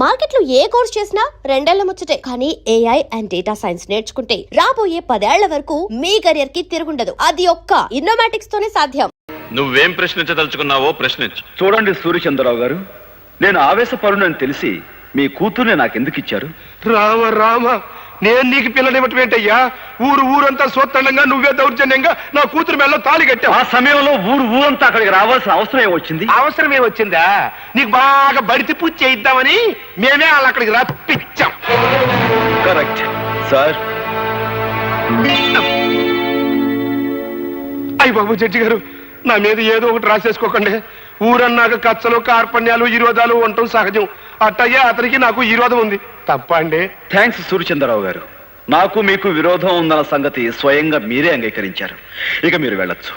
మార్కెట్లో ఏ కోర్స్ చేసినా 2 ఏళ్ల ముచ్చటే. కానీ AI అండ్ డేటా సైన్స్ నేర్చుకుంటే రాబోయే 10 ఏళ్ల వరకు మీ కెరియర్ కి తిరుగుండదు. అది ఒక్క ఇన్నోమాటిక్స్ తోనే సాధ్యం. నువ్వేం ప్రశ్నించదలుచుకున్నావో ప్రశ్నించు. చూడండి సూర్యచంద్రరావు గారు, నేను ఆవేశపరునని తెలిసి మీ కూతుర్ని నాకెందుకు ఇచ్చారు? రామ రామ, నేను నీకు పిల్లనివ్వటం ఏంటయ్యా? ఊరంతా సోత్తండంగా నువ్వే దౌర్జన్యంగా నా కూతురు మెల్ల తాళి కట్టావు. ఆ సమయంలో ఊరంతా అక్కడికి రావాల్సిన అవసరం ఏమొచ్చింది? అవసరం ఏమొచ్చిందా? నీకు బాగా బడితి పూజ చేయిద్దామని మేమే వాళ్ళు అక్కడికి రప్పించాం. Correct sir. అయ్య బాబు జడ్జి గారు, నా మీద ఏదో ఒకటి రాసేసుకోకండి. ఊరన్నాక కచ్చలు కార్పణ్యాలు విరోధాలు ఉండటం సహజం. అట్టయ్యే అతనికి నాకు విరోధం ఉంది. తప్ప అండి? థ్యాంక్స్ సూర్యచంద్రరావు గారు, నాకు మీకు విరోధం ఉందన్న సంగతి స్వయంగా మీరే అంగీకరించారు. ఇక మీరు వెళ్ళొచ్చు.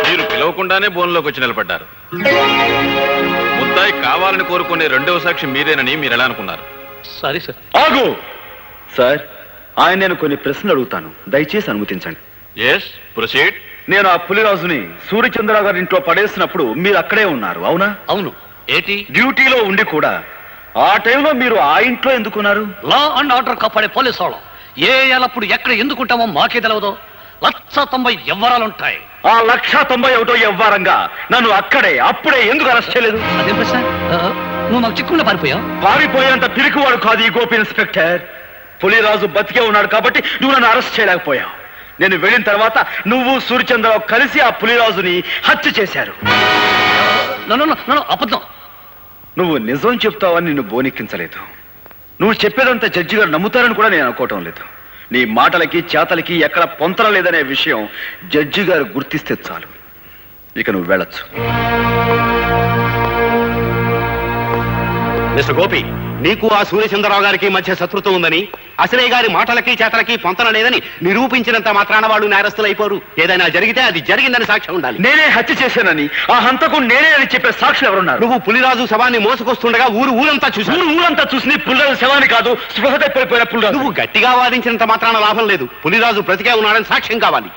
మీరు పిలవకుండానే బోన్లోకి వచ్చి నిలబడ్డారు. ముద్దాయి కావాలని కోరుకునే రెండవ సాక్షి మీరేనని మీరు ఎలా అనుకున్నారు? Sorry sir. ఆగు సార్, ఆయన నేను కొన్ని ప్రశ్నలు అడుగుతాను, దయచేసి అనుమతించండి. Yes proceed. నేను ఆ పులిరాజుని సూర్యచంద్రరావు గారి ఇంట్లో పడేసినప్పుడు మీరు అక్కడే ఉన్నారు, అవునా? అవును. ఏంటి? డ్యూటీలో ఉండి కూడా ఆ టైంలో మీరు ఆ ఇంట్లో ఎందుకున్నారు? లా అండ్ ఆర్డర్ కాపాడే పోలీసు వాళ్ళం ఏ ఎల్లప్పుడు ఎక్కడ ఎందుకుంటామో మాకే తెలవదు. 190 ఎవ్వరాలుంటాయి. ఆ 191 ఎవ్వారంగా నన్ను అప్పుడే ఎందుకు అరెస్ట్ చేయలేదు? అదే ప్రశ్న. నువ్వు మాకు చిక్కుల్లో పారిపోయావు. పారిపోయేంత పిరికివాడు కాదు ఈ గోపి ఇన్స్పెక్టర్. పులిరాజు బతికే ఉన్నాడు కాబట్టి నువ్వు నన్ను అరెస్ట్ చేయలేకపోయావు. నేను వెళ్ళిన తర్వాత నువ్వు సూర్యచంద్రరావు కలిసి ఆ పులిరాజుని హత్య చేశారు. అబద్ధం. నువ్వు నిజం చెప్తావని నిన్ను బోనెక్కించలేదు. నువ్వు చెప్పేదంతా జడ్జి గారు నమ్ముతారని కూడా నేను అనుకోవటం లేదు. నీ మాటలకి చేతలకి ఎక్కడ పొంతన లేదనే విషయం జడ్జి గారు గుర్తిస్తే చాలు. ఇక నువ్వు వెళ్ళొచ్చు. మిస్టర్ గోపి, నీకు ఆ సూర్యచంద్రరావు గారికి మధ్య శత్రుత్వం ఉందని, అసలే గారి మాటలకి చేతలకి పొంతన లేదని నిరూపించినంత మాత్రాన వాళ్ళు నేరస్తులు అయిపోరు. ఏదైనా జరిగితే అది జరిగిందని సాక్ష్యం ఉండాలి. నేనే హత్య చేశానని, ఆ హంతకుడు నేనే అని చెప్పే సాక్షులు ఎవరున్నారు? నువ్వు పులిరాజు శవాన్ని మోసుకొస్తుండగా ఊరంతా చూసి పులిరాజు శవాన్ని కాదు, స్పృహ తప్పిపోయిన పులిరాజు. నువ్వు గట్టిగా వాదించినంత మాత్రాన లాభం లేదు. పులిరాజు బ్రతికే ఉన్నాడని సాక్ష్యం కావాలి.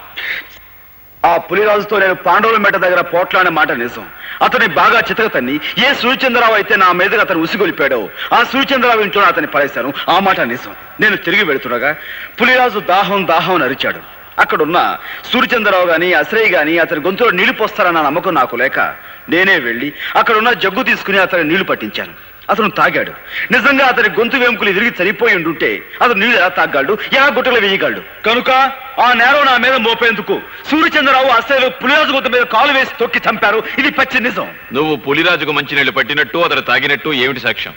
ఆ పులిరాజుతో నేను పాండవుల మెట దగ్గర పోట్లాడిన మాట నిజం. అతని బాగా చితకతన్ని ఏ సూర్యచంద్రరావు అయితే నా మీదగా అతను ఉసిగొలిపాడో ఆ సూర్యచంద్రరావు ఇంట్లో అతన్ని పడేశాను. ఆ మాట నిజం. నేను తిరిగి వెళుతుండగా పులిరాజు దాహం అని అరిచాడు. అక్కడున్న సూర్యచంద్రరావు గాని అశ్రయ్ గాని అతని గొంతులో నీళ్లు పోస్తారన్న నమ్మకం నాకు లేక నేనే వెళ్ళి అక్కడున్న జగ్గు తీసుకుని అతని నీళ్లు పట్టించాను. అతను తాగాడు. నిజంగా అతని గొంతు వెంకులు తిరిగి చనిపోయి ఉండుంటే అతను నీళ్లు ఎలా తాగాడు, ఎలా గుట్టలు వేయగలడు? కనుక ఆ నేరం నా మీద మోపేందుకు సూర్యచంద్రరావు అసలు పులిరాజు గొంతు మీద కాలు వేసి తొక్కి చంపారు. ఇది పచ్చి నిజం. నువ్వు పులిరాజుకు మంచినీళ్లు పట్టినట్టు అతను తాగినట్టు ఏమిటి సాక్ష్యం?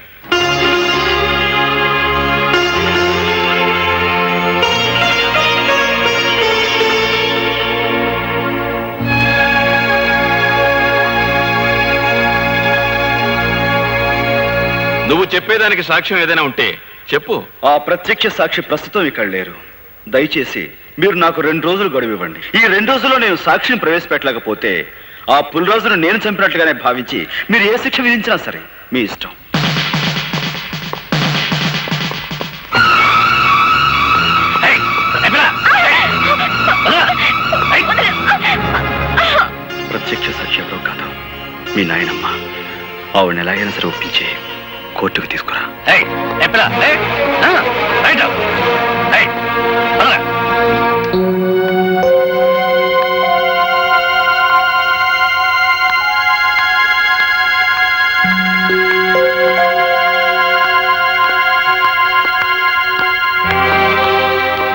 నువ్వు చెప్పేదానికి సాక్ష్యం ఏదైనా ఉంటే చెప్పు. ఆ ప్రత్యక్ష సాక్షి ప్రస్తుతం ఇక్కడ లేరు. దయచేసి మీరు నాకు 2 రోజులు గడువు ఇవ్వండి. ఈ 2 రోజుల్లో నేను సాక్షిని ప్రవేశపెట్టలేకపోతే ఆ పులిరాజును నేను చంపినట్లుగానే భావించి మీరు ఏ శిక్ష విధించినా సరే మీ ఇష్టం. ప్రత్యక్ష సాక్షి ఎవరో కాదు, మీ నాయనమ్మ. ఆవిడని ఎలాగైనా సరే ఒప్పించి కోర్టుకు తీసుకురా.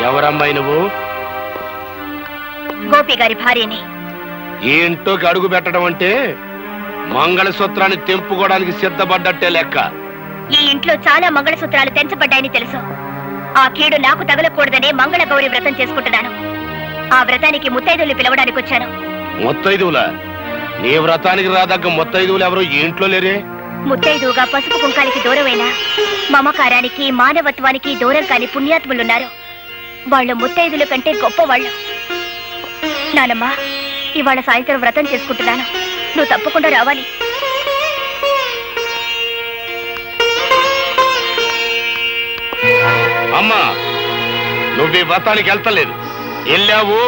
ఎవరమ్మాయి నువ్వు? గోపి గారి భార్యని. ఈ ఇంట్లోకి అడుగు పెట్టడం అంటే మంగళసూత్రాన్ని తెంపుకోవడానికి సిద్ధపడ్డట్టే లెక్క. ఈ ఇంట్లో చాలా మంగళసూత్రాలు తెంచబడ్డాయని తెలుసు. ఆ కీడు నాకు తగలకూడదనే మంగళ గౌరి వ్రతం చేసుకుంటున్నాను. ఆ వ్రతానికి ముత్తైదువులు పిలవడానికి వచ్చాను. ముత్తైదువులా? నీ వ్రతానికి రాదగ్గ ముత్తైదువులు ఎవరు ఈ ఇంట్లో లేరే? ముత్తైదువుగా పసుపు కుంకానికి దూరమైన, మమకారానికి మానవత్వానికి దూరం కాని పుణ్యాత్ములున్నారు. వాళ్ళు ముత్తైదుల కంటే గొప్పవాళ్ళు. నానమ్మా, ఇవాళ సాయంత్రం వ్రతం చేసుకుంటున్నాను. నువ్వు తప్పకుండా రావాలి. అమ్మా నువ్వు ఈ వ్రతానికి వెళ్తలేదు. వెళ్ళావు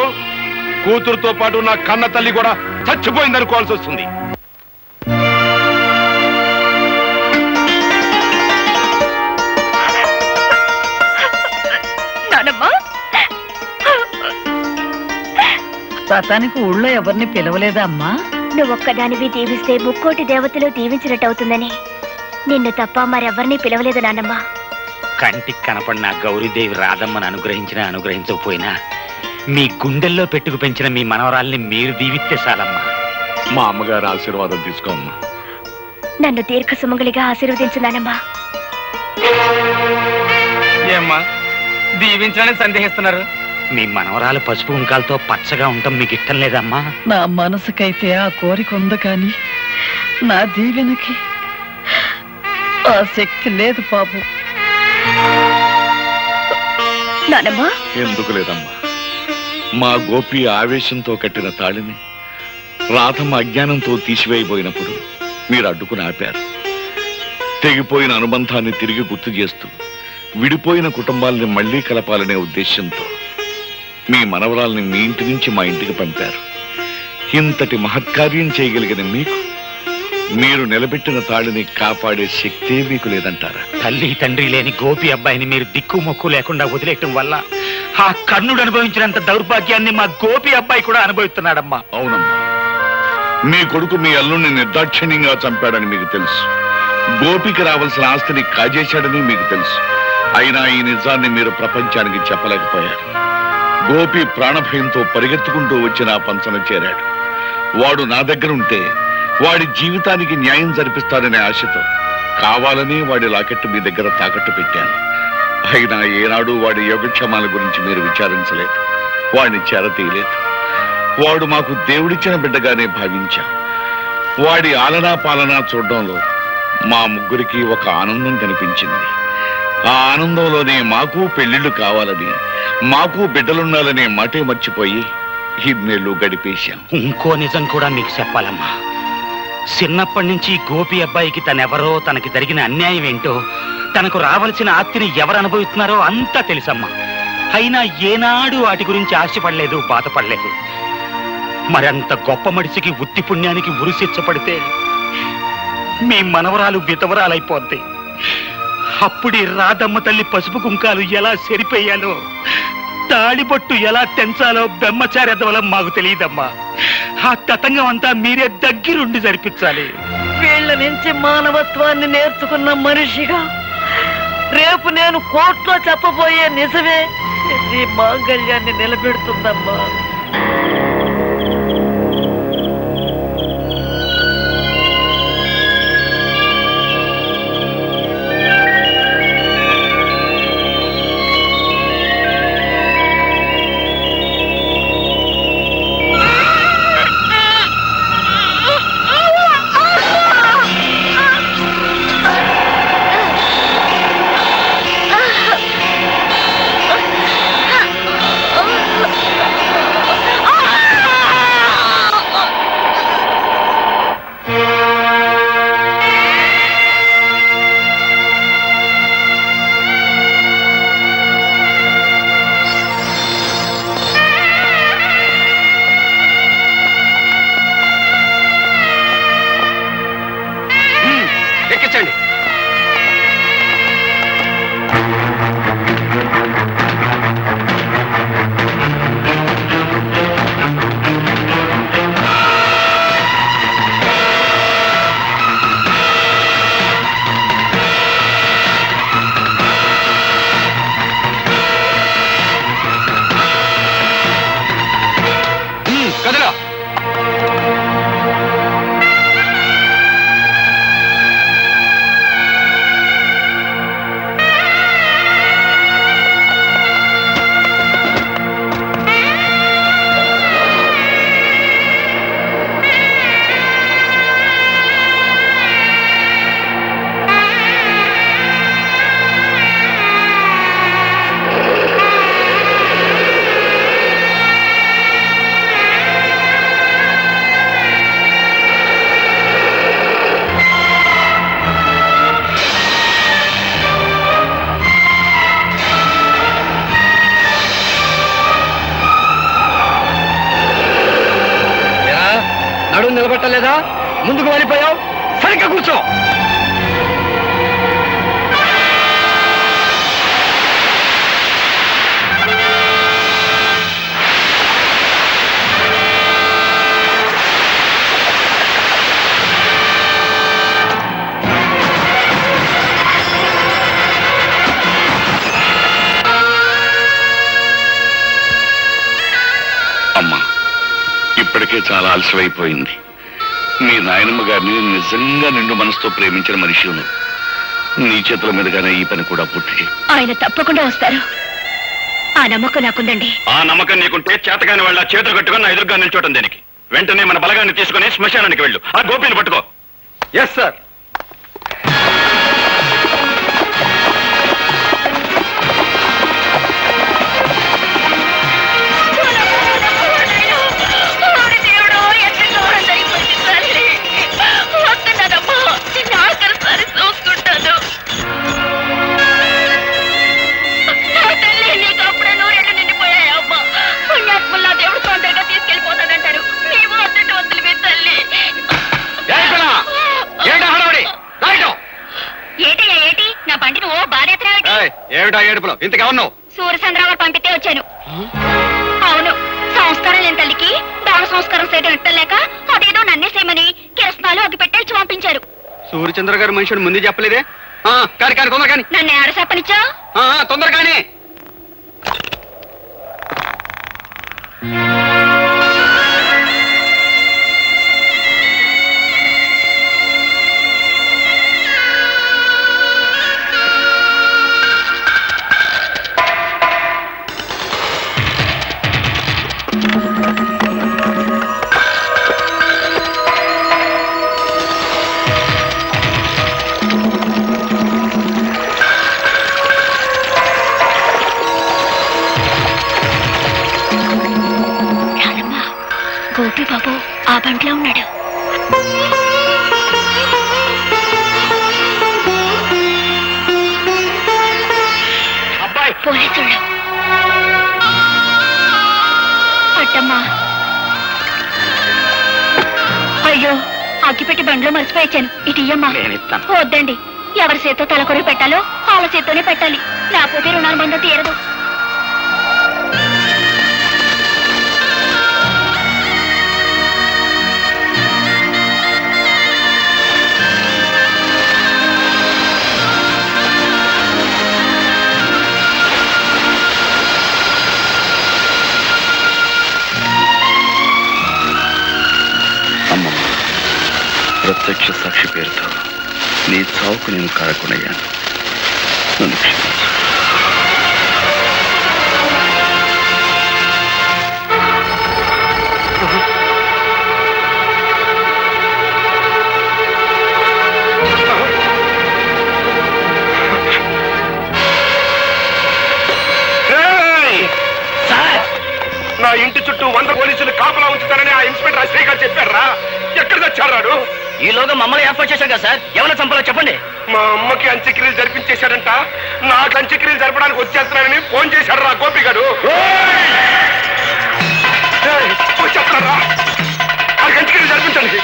కూతురుతో పాటు నా కన్న తల్లి కూడా చచ్చిపోయిందనుకోవాల్సి వస్తుంది. వ్రతానికి ఊళ్ళో ఎవరిని పిలవలేదా అమ్మా? నువ్వొక్కదానివి దీవిస్తే ముక్కోటి దేవతలు దీవించినట్టు అవుతుందని నిన్ను తప్ప మరెవరిని పిలవలేదు నానమ్మ. కంటికి కనపడిన గౌరీదేవి రాధమ్మను అనుగ్రహించకపోయినా మీ గుండెల్లో పెట్టుకు పెంచిన మీ మనవరాల్ని మీరు దీవిస్తే చాలమ్మా. మా అమ్మగారు ఆశీర్వాదం తీసుకోమ్మా. నన్ను దీర్ఘ సుమంగళిగా ఆశీర్వదించు నానమ్మ. ఏమ్మా దీవించడానికి సందేహిస్తున్నారు? మీ మనవరాలు పసుపు కుంకాలతో పచ్చగా ఉండటం మీకు ఇష్టం లేదమ్మా? నా మనసుకైతే ఆ కోరిక ఉంది, కానీ నా దీవెనకి ఆ శక్తి లేదు బాబు. నానమ్మ, ఎందుకు లేదమ్మా, మా గోపి ఆవేశంతో కట్టిన తాళిని రాధమ్మ అజ్ఞానంతో తీసివేయబోయినప్పుడు మీరు అడ్డుకుని ఆపారు. తెగిపోయిన అనుబంధాన్ని తిరిగి గుర్తు చేస్తూ విడిపోయిన కుటుంబాలని మళ్లీ కలపాలనే ఉద్దేశంతో మీ మనవరాల్ని మీ ఇంటి నుంచి మా ఇంటికి పంపారు. ఇంతటి మహత్కార్యం చేయగలిగిన మీకు మీరు నిలబెట్టిన తాళిని కాపాడే శక్తే మీకు లేదంటారా? తల్లి తండ్రి లేని గోపి అబ్బాయిని మీరు దిక్కు మొక్కు లేకుండా వదిలేయటం వల్ల ఆ కర్ణుడు అనుభవించినంత దౌర్భాగ్యాన్ని మా గోపి అబ్బాయి కూడా అనుభవిస్తున్నాడమ్మా. అవునమ్మా, మీ కొడుకు మీ అల్లుణ్ణి నిర్దాక్షిణ్యంగా చంపాడని మీకు తెలుసు. గోపికి రావాల్సిన ఆస్తిని కాజేశాడని మీకు తెలుసు. అయినా ఈ నిజాన్ని మీరు ప్రపంచానికి చెప్పలేకపోయారు. గోపి ప్రాణభయంతో పరిగెత్తుకుంటూ వచ్చి నా పంచన చేరాడు. వాడు నా దగ్గర ఉంటే వాడి జీవితానికి న్యాయం జరిపిస్తాడనే ఆశతో కావాలని వాడి లాకెట్టు మీ దగ్గర తాకట్టు పెట్టాను. అయినా ఏనాడు వాడి యోగక్షేమాల గురించి మీరు విచారించలేదు, వాడిని చేరతీయలేదు. వాడు మాకు దేవుడిచ్చిన బిడ్డగానే భావించాం. వాడి ఆలనా పాలనా చూడడంలో మా ముగ్గురికి ఒక ఆనందం కనిపించింది. ఆ ఆనందంలోనే మాకు పెళ్లిళ్లు కావాలని, మాకు బిడ్డలుండాలనే మాటే మర్చిపోయి ఇన్నేళ్లు గడిపేశాం. ఇంకో నిజం కూడా మీకు చెప్పాలమ్మా. చిన్నప్పటి నుంచి గోపి అబ్బాయికి తనెవరో, తనకి జరిగిన అన్యాయం ఏంటో, తనకు రావాల్సిన ఆస్తిని ఎవరు అనుభవిస్తున్నారో అంతా తెలుసమ్మా. అయినా ఏనాడు వాటి గురించి ఆశపడలేదు, బాధపడలేదు. మరంత గొప్ప మనిషికి ఉత్తి పుణ్యానికి ఉరిశిచ్చపడితే మీ మనవరాలు విధవరాలైపోద్ది. అప్పుడే రాధమ్మ తల్లి పసుపు కుంకాలు ఎలా సరిపోయాలో, తాళిబొట్టు ఎలా తెంచాలో బ్రహ్మచార్యత్వం మాకు తెలియదమ్మా. ఆ తతంగం అంతా మీరే దగ్గరుండి జరిపించాలి. వీళ్ళ నుంచి మానవత్వాన్ని నేర్చుకున్న మనిషిగా రేపు నేను కోర్టులో చెప్పబోయే నిజమే ఈ మాంగళ్యాన్ని నిలబెడుతుందమ్మా. కదా ముందుకు వెళ్ళిపోయావు, సరిగ్గా కూర్చో. అమ్మా, ఇప్పటికే చాలా ఆలస్యమైపోయింది. మీ నాయనమ్మ గారిని నిజంగా నిండు మనసుతో ప్రేమించిన మనిషి నీ చేతుల మీదుగానే ఈ పని కూడా పూర్తి చేయి. ఆయన తప్పకుండా వస్తారు, ఆ నమ్మకం నాకుందండి. ఆ నమ్మకం నీకుంటే చేతగాని వాళ్ళ చేతులు కట్టుకుని నా ఎదురుగా నిల్చోవటం దేనికి? వెంటనే మన బలగాన్ని తీసుకుని శ్మశానానికి వెళ్ళు. ఆ గోపిని పట్టుకో. Yes sir. ఏమిటా ఏడుపులో? ఇంతగా ఉన్నావు? సూర్యచంద్రరావు గారు పంపితే వచ్చాను. అవును, సంస్కారం లేని తల్లికి దాన సంస్కారం చేయడం ఇట్టలేక అదేదో నన్నే చేయమని కిరసనాలు అగ్గి పెట్టేసి పంపించారు. సూర్యచంద్ర గారు మనుషుడు ముందు చెప్పలేదే? కాని కాని తొందర కాని. నన్ను ఏడ చెప్పనిచ్చా? తొందర కాని. గోపి బాబు ఆ బంట్లో ఉన్నాడు. పోలీసులు. అట్టమ్మా, అయ్యో అగ్గిపెట్టి బండ్లో మర్చిపోయాను. ఇటు ఇయ్యమ్మా. వద్దండి, ఎవరి చేత్తో తలకొరి పెట్టాలో వాళ్ళ చేత్తోనే పెట్టాలి, లేకపోతే రుణాల బంధం తీరదు. ప్రత్యక్ష సాక్షి పేరుతో నీ చావుకు నేను కారకునయ్యాను. నన్ను క్షమించు. నా ఇంటి చుట్టూ 100 పోలీసులు కాపలా ఉంచుతారని ఆ ఇన్స్పెక్టర్ అశ్రీ గారు చెప్పారా? ఎక్కడ తెచ్చాడు? ఈలోగా మమ్మల్ని ఏర్పాటు చేశాం కదా సార్, ఎవరైనా చంపాలో చెప్పండి. మా అమ్మకి అంత్యక్రియలు జరిపించేశాడంట. నాకు అంత్యక్రియలు జరపడానికి వచ్చేస్తున్నానని ఫోన్ చేశాడు రా గోపి గారు. వచ్చేస్తారా? నాకు అంత్యక్రియలు జరిపించండి.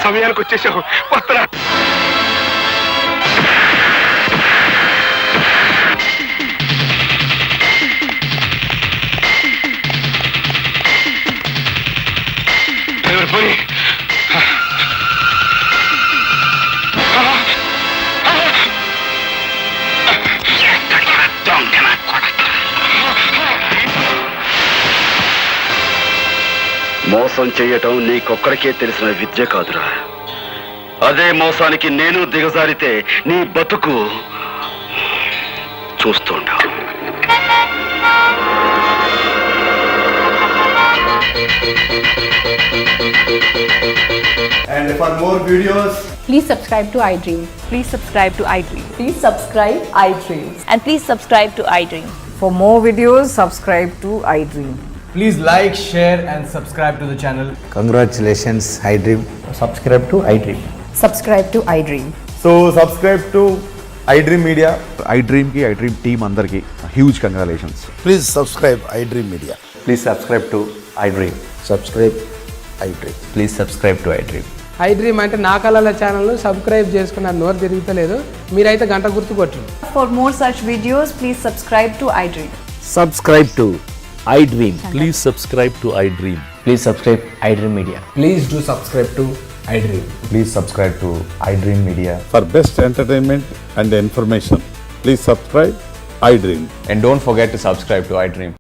సమయానికి వచ్చేసావు. వస్తున్నా. డ్రైవర్ పోయి. మోసం చేయటం నీకొక్కడికే తెలిసిన విద్య కాదురా. అదే మోసానికి నేను దిగజారితే నీ బతుకు చూస్తుంటా. And for more videos, Please subscribe to iDream. Please subscribe to iDream. Please subscribe iDream. And please subscribe to iDream. For more videos, subscribe to iDream. please like, share and subscribe to the channel. Congratulations, iDream. Subscribe to iDream. Subscribe to iDream. So subscribe to iDream Media. iDream ki iDream team andarki huge congratulations. Please subscribe iDream Media. Please subscribe to iDream. Subscribe iDream. Please subscribe to iDream. iDream అంటే నా కళల channel subscribe చేసుకున్న నోరు తిరుగుతలేదు. మీరైతే గంట గుర్తు కొట్టండి. For more such videos, please subscribe to iDream. Subscribe to iDream. Please subscribe to iDream. Please subscribe iDream Media. Please do subscribe to iDream. Please subscribe to iDream Media. For best entertainment and information, please subscribe iDream. And don't forget to subscribe to iDream.